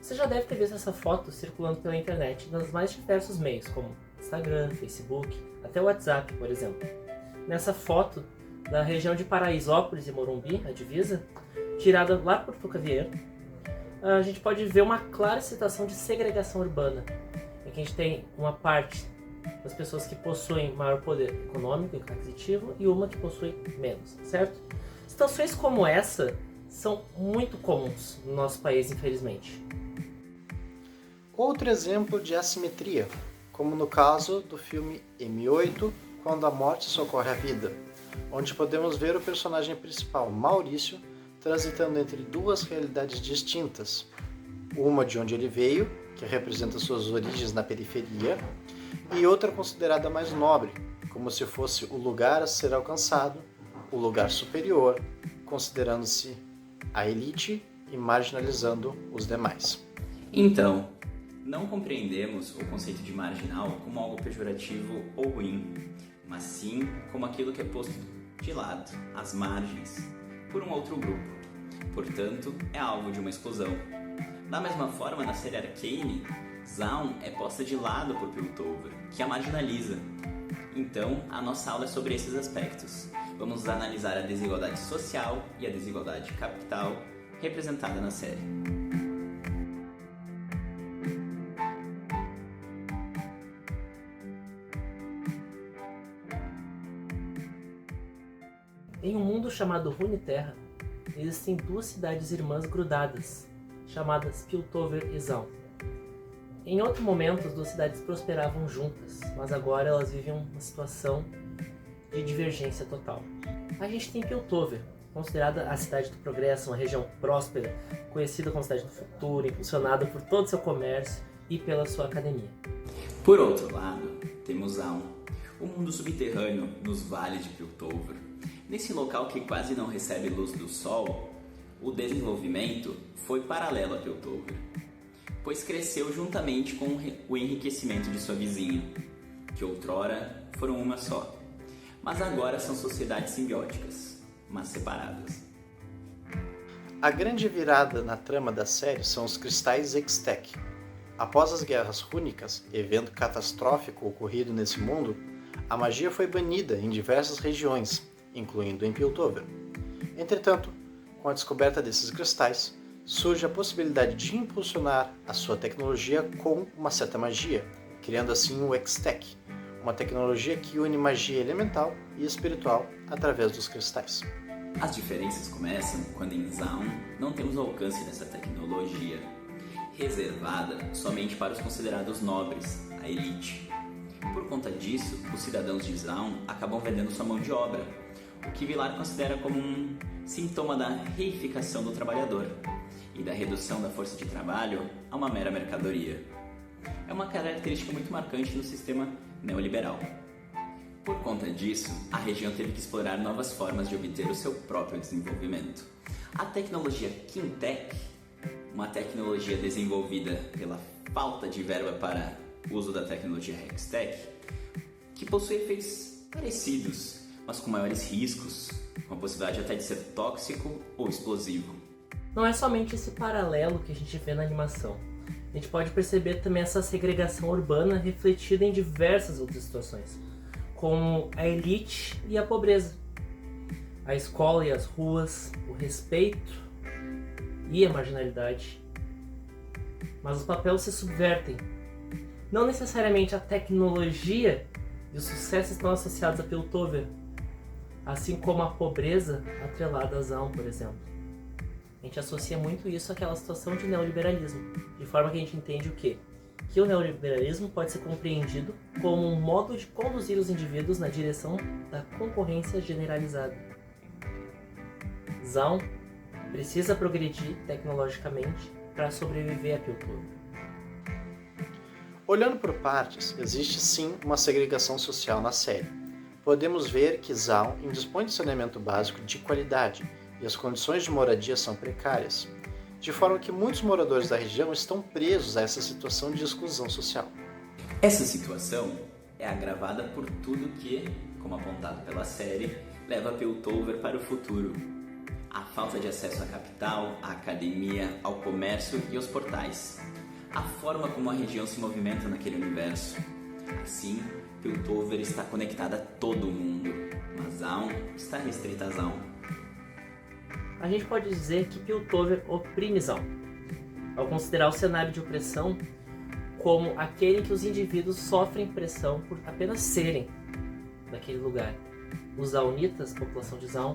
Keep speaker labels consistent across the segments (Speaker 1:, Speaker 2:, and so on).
Speaker 1: Você já deve ter visto essa foto circulando pela internet nos mais diversos meios, como Instagram, Facebook, até o WhatsApp, por exemplo. Nessa foto, da região de Paraisópolis e Morumbi, a divisa, tirada lá por Tucavieiro, a gente pode ver uma clara situação de segregação urbana, em que a gente tem uma parte das pessoas que possuem maior poder econômico e aquisitivo e uma que possui menos, certo? Situações como essa são muito comuns no nosso país, infelizmente.
Speaker 2: Outro exemplo de assimetria, como no caso do filme M8, Quando a Morte Socorre a Vida, onde podemos ver o personagem principal, Maurício, transitando entre duas realidades distintas. Uma de onde ele veio, que representa suas origens na periferia, e outra considerada mais nobre, como se fosse o lugar a ser alcançado, o lugar superior, considerando-se a elite e marginalizando os demais.
Speaker 3: Então, não compreendemos o conceito de marginal como algo pejorativo ou ruim, mas sim como aquilo que é posto de lado, às margens, por um outro grupo. Portanto, é alvo de uma exclusão. Da mesma forma, na série Arcane, Zaun é posta de lado por Piltover, que a marginaliza. Então, a nossa aula é sobre esses aspectos. Vamos analisar a desigualdade social e a desigualdade capital representada na série.
Speaker 1: Em um mundo chamado Runeterra, existem duas cidades irmãs grudadas, chamadas Piltover e Zaun. Em outro momento, as duas cidades prosperavam juntas, mas agora elas vivem uma situação de divergência total. A gente tem Piltover, considerada a cidade do progresso, uma região próspera, conhecida como cidade do futuro, impulsionada por todo o seu comércio e pela sua academia.
Speaker 3: Por outro lado, temos Zaun, o mundo subterrâneo nos vales de Piltover. Nesse local que quase não recebe luz do sol, o desenvolvimento foi paralelo a Piltover, pois cresceu juntamente com o enriquecimento de sua vizinha, que outrora foram uma só, mas agora são sociedades simbióticas, mas separadas.
Speaker 2: A grande virada na trama da série são os cristais Hextech. Após as guerras rúnicas, evento catastrófico ocorrido nesse mundo, a magia foi banida em diversas regiões, incluindo em Piltover. Entretanto, com a descoberta desses cristais, surge a possibilidade de impulsionar a sua tecnologia com uma certa magia, criando assim o Hextech, uma tecnologia que une magia elemental e espiritual através dos cristais.
Speaker 3: As diferenças começam quando em Zaun não temos o alcance dessa tecnologia, reservada somente para os considerados nobres, a elite. Por conta disso, os cidadãos de Zaun acabam vendendo sua mão de obra, o que Vilar considera como um sintoma da reificação do trabalhador e da redução da força de trabalho a uma mera mercadoria. É uma característica muito marcante no sistema neoliberal. Por conta disso, a região teve que explorar novas formas de obter o seu próprio desenvolvimento. A tecnologia Quintech, uma tecnologia desenvolvida pela falta de verba para o uso da tecnologia Hextech, que possui efeitos parecidos, mas com maiores riscos, com a possibilidade até de ser tóxico ou explosivo.
Speaker 1: Não é somente esse paralelo que a gente vê na animação. A gente pode perceber também essa segregação urbana refletida em diversas outras situações, como a elite e a pobreza, a escola e as ruas, o respeito e a marginalidade. Mas os papéis se subvertem. Não necessariamente a tecnologia e o sucesso estão associados a Piltover, assim como a pobreza atrelada a Zaun, por exemplo. A gente associa muito isso àquela situação de neoliberalismo, de forma que a gente entende o quê? Que o neoliberalismo pode ser compreendido como um modo de conduzir os indivíduos na direção da concorrência generalizada. Zaun precisa progredir tecnologicamente para sobreviver a Piltover.
Speaker 2: Olhando por partes, existe sim uma segregação social na série. Podemos ver que Zaun indispõe de saneamento básico de qualidade e as condições de moradia são precárias, de forma que muitos moradores da região estão presos a essa situação de exclusão social.
Speaker 3: Essa situação é agravada por tudo que, como apontado pela série, leva Piltover para o futuro. A falta de acesso à capital, à academia, ao comércio e aos portais. A forma como a região se movimenta naquele universo. Assim, Piltover está conectada a todo mundo, mas Zaun está restrita a Zaun.
Speaker 1: A gente pode dizer que Piltover oprime Zaun, ao considerar o cenário de opressão como aquele em que os indivíduos sofrem pressão por apenas serem daquele lugar. Os Zaunitas, população de Zaun,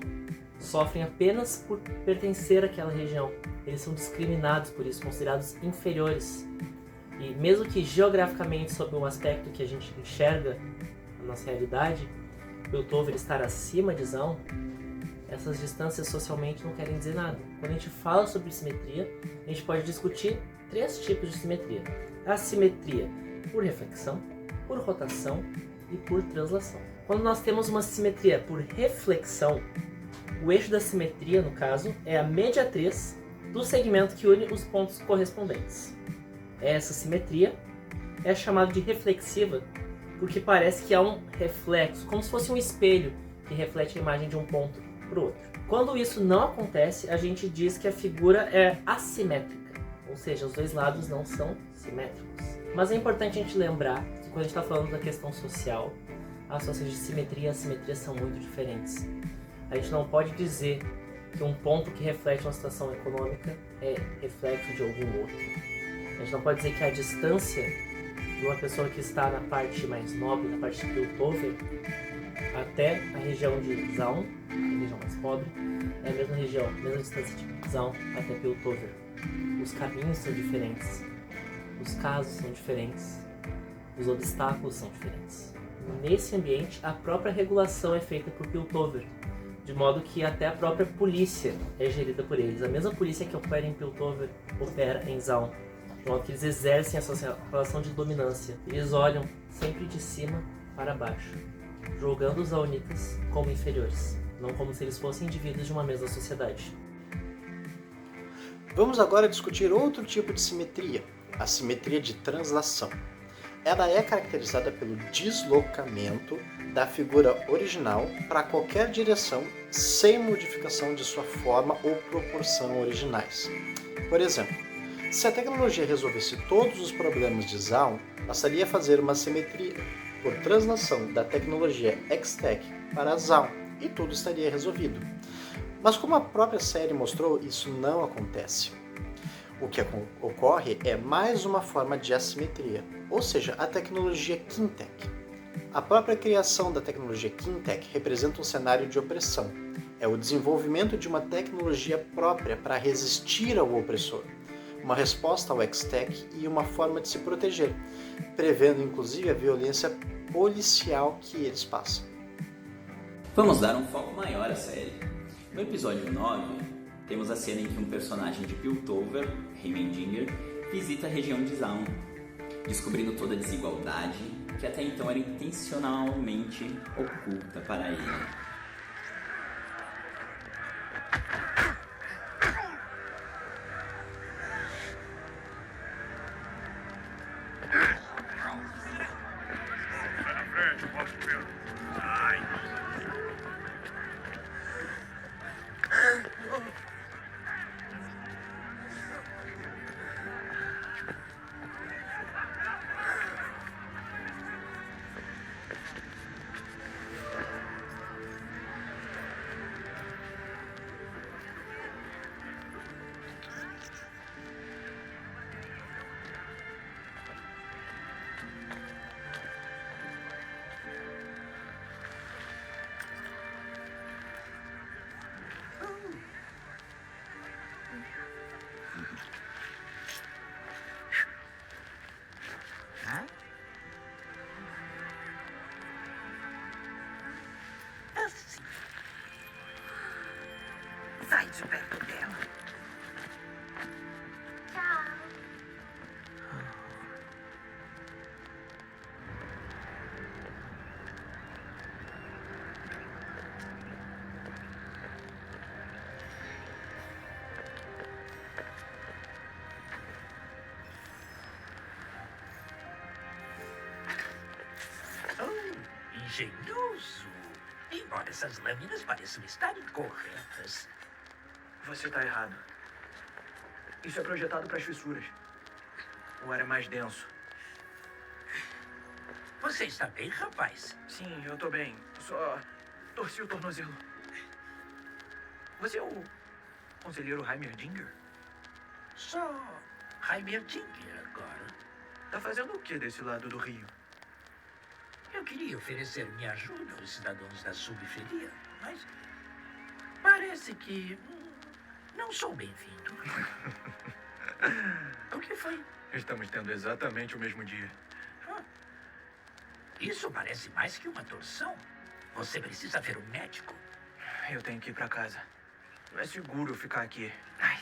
Speaker 1: sofrem apenas por pertencer àquela região. Eles são discriminados por isso, considerados inferiores. E mesmo que geograficamente, sob um aspecto que a gente enxerga na nossa realidade, Piltover estar acima de Zaun, essas distâncias socialmente não querem dizer nada. Quando a gente fala sobre simetria, a gente pode discutir 3 tipos de simetria. A simetria por reflexão, por rotação e por translação. Quando nós temos uma simetria por reflexão, o eixo da simetria, no caso, é a mediatriz do segmento que une os pontos correspondentes. Essa simetria é chamada de reflexiva porque parece que há um reflexo, como se fosse um espelho que reflete a imagem de um ponto para o outro. Quando isso não acontece, a gente diz que a figura é assimétrica, ou seja, os 2 lados não são simétricos. Mas é importante a gente lembrar que quando a gente está falando da questão social, as situações de simetria e assimetria são muito diferentes. A gente não pode dizer que um ponto que reflete uma situação econômica é reflexo de algum outro. A gente não pode dizer que a distância de uma pessoa que está na parte mais nobre, na parte de Piltover, até a região de Zaun, a região mais pobre, é a mesma região, a mesma distância de Zaun até Piltover. Os caminhos são diferentes, os casos são diferentes, os obstáculos são diferentes. Nesse ambiente, a própria regulação é feita por Piltover, de modo que até a própria polícia é gerida por eles. A mesma polícia que opera em Piltover opera em Zaun, de modo que eles exercem essa relação de dominância. Eles olham sempre de cima para baixo, julgando os Zaunitas como inferiores, não como se eles fossem indivíduos de uma mesma sociedade.
Speaker 2: Vamos agora discutir outro tipo de simetria, a simetria de translação. Ela é caracterizada pelo deslocamento da figura original para qualquer direção sem modificação de sua forma ou proporção originais. Por exemplo, se a tecnologia resolvesse todos os problemas de Zaun, bastaria fazer uma simetria por translação da tecnologia X-Tech para Zaun e tudo estaria resolvido. Mas como a própria série mostrou, isso não acontece. O que ocorre é mais uma forma de assimetria, ou seja, a tecnologia Quintec. A própria criação da tecnologia Quintec representa um cenário de opressão. É o desenvolvimento de uma tecnologia própria para resistir ao opressor, uma resposta ao X-Tech e uma forma de se proteger, prevendo inclusive a violência policial que eles passam.
Speaker 3: Vamos dar um foco maior à série. No episódio 9, temos a cena em que um personagem de Piltover, Heimendinger, visita a região de Zaun, descobrindo toda a desigualdade que até então era intencionalmente oculta para ele.
Speaker 4: Assim. Sai de perto dela. Tchau. Engenhoso. Embora essas lâminas pareçam estar incorretas.
Speaker 5: Você tá errado. Isso é projetado para as fissuras. O ar é mais denso.
Speaker 4: Você está bem, rapaz?
Speaker 5: Sim, eu tô bem. Só torci o tornozelo. Você é o conselheiro Heimerdinger?
Speaker 4: Só Heimerdinger agora.
Speaker 5: Tá fazendo o que desse lado do rio?
Speaker 4: Eu queria oferecer minha ajuda aos cidadãos da subferia, mas parece que não sou bem-vindo. O que foi?
Speaker 5: Estamos tendo exatamente o mesmo dia.
Speaker 4: Isso parece mais que uma torção. Você precisa ver um médico.
Speaker 5: Eu tenho que ir pra casa. Não é seguro eu ficar aqui. Ai,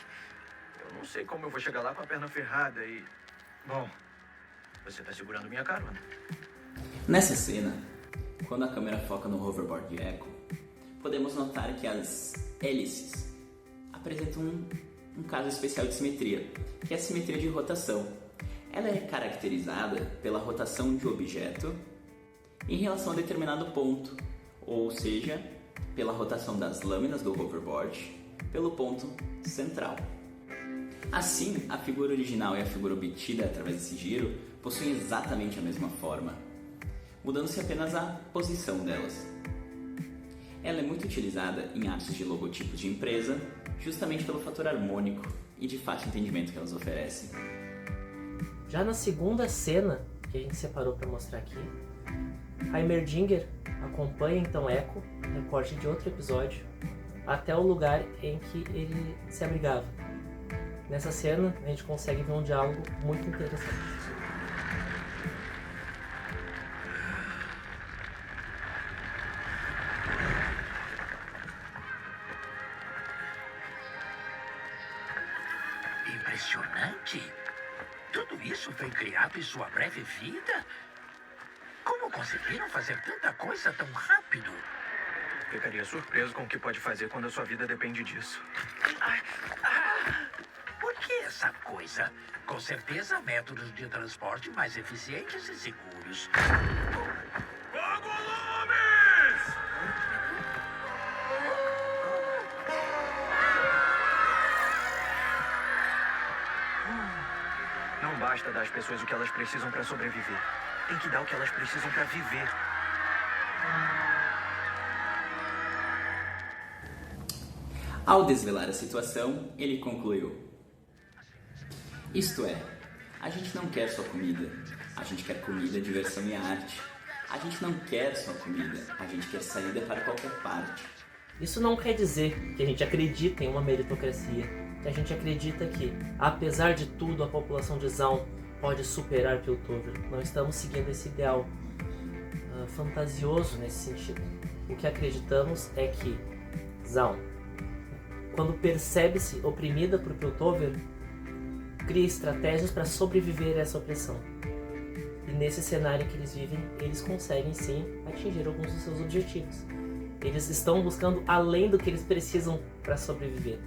Speaker 5: eu não sei como eu vou chegar lá com a perna ferrada e... Bom, você tá segurando minha carona.
Speaker 3: Nessa cena, quando a câmera foca no hoverboard de Echo, podemos notar que as hélices apresentam um caso especial de simetria, que é a simetria de rotação. Ela é caracterizada pela rotação de objeto em relação a determinado ponto, ou seja, pela rotação das lâminas do hoverboard pelo ponto central. Assim, a figura original e a figura obtida através desse giro possuem exatamente a mesma forma, mudando-se apenas a posição delas. Ela é muito utilizada em artes de logotipos de empresa, justamente pelo fator harmônico e de fácil entendimento que elas oferecem.
Speaker 1: Já na segunda cena, que a gente separou para mostrar aqui, Heimerdinger acompanha então Echo, recorte de outro episódio, até o lugar em que ele se abrigava. Nessa cena, a gente consegue ver um diálogo muito interessante.
Speaker 4: Impressionante. Tudo isso foi criado em sua breve vida? Como conseguiram fazer tanta coisa tão rápido?
Speaker 5: Ficaria surpreso com o que pode fazer quando a sua vida depende disso.
Speaker 4: Por que essa coisa? Com certeza, métodos de transporte mais eficientes e seguros.
Speaker 5: Não basta dar às pessoas o que elas precisam para sobreviver. Tem que dar o que elas precisam para viver.
Speaker 3: Ao desvelar a situação, ele concluiu: isto é, a gente não quer só comida, a gente quer comida, diversão e arte. A gente não quer só comida, a gente quer saída para qualquer parte.
Speaker 1: Isso não quer dizer que a gente acredita em uma meritocracia, que a gente acredita que, apesar de tudo, a população de Zaun pode superar Piltover. Não estamos seguindo esse ideal fantasioso nesse sentido. O que acreditamos é que Zaun, quando percebe-se oprimida por Piltover, cria estratégias para sobreviver a essa opressão. E nesse cenário que eles vivem, eles conseguem sim atingir alguns dos seus objetivos. Eles estão buscando além do que eles precisam para sobreviver,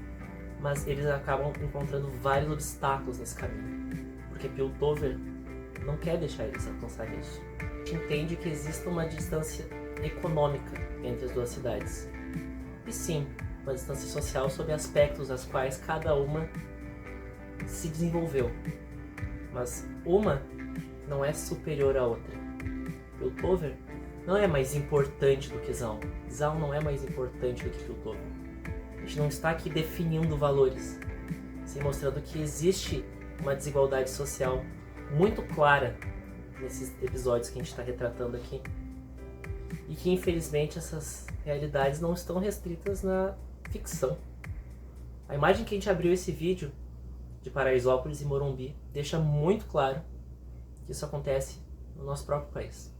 Speaker 1: mas eles acabam encontrando vários obstáculos nesse caminho, porque Piltover não quer deixar eles alcançar isso. A gente entende que existe uma distância econômica entre as duas cidades, e sim, uma distância social sob aspectos das quais cada uma se desenvolveu, mas uma não é superior à outra. Piltover não é mais importante do que Zaun. Zaun não é mais importante do que Piltover. A gente não está aqui definindo valores, sim mostrando que existe uma desigualdade social muito clara nesses episódios que a gente está retratando aqui, e que infelizmente essas realidades não estão restritas na ficção. A imagem que a gente abriu esse vídeo de Paraisópolis e Morumbi deixa muito claro que isso acontece no nosso próprio país.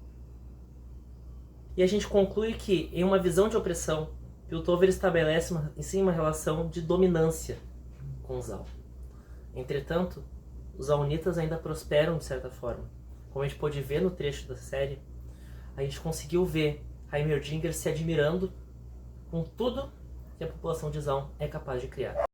Speaker 1: E a gente conclui que, em uma visão de opressão, Piltover estabelece uma relação de dominância com Zaun. Entretanto, os Zaunitas ainda prosperam de certa forma. Como a gente pôde ver no trecho da série, a gente conseguiu ver Heimerdinger se admirando com tudo que a população de Zaun é capaz de criar.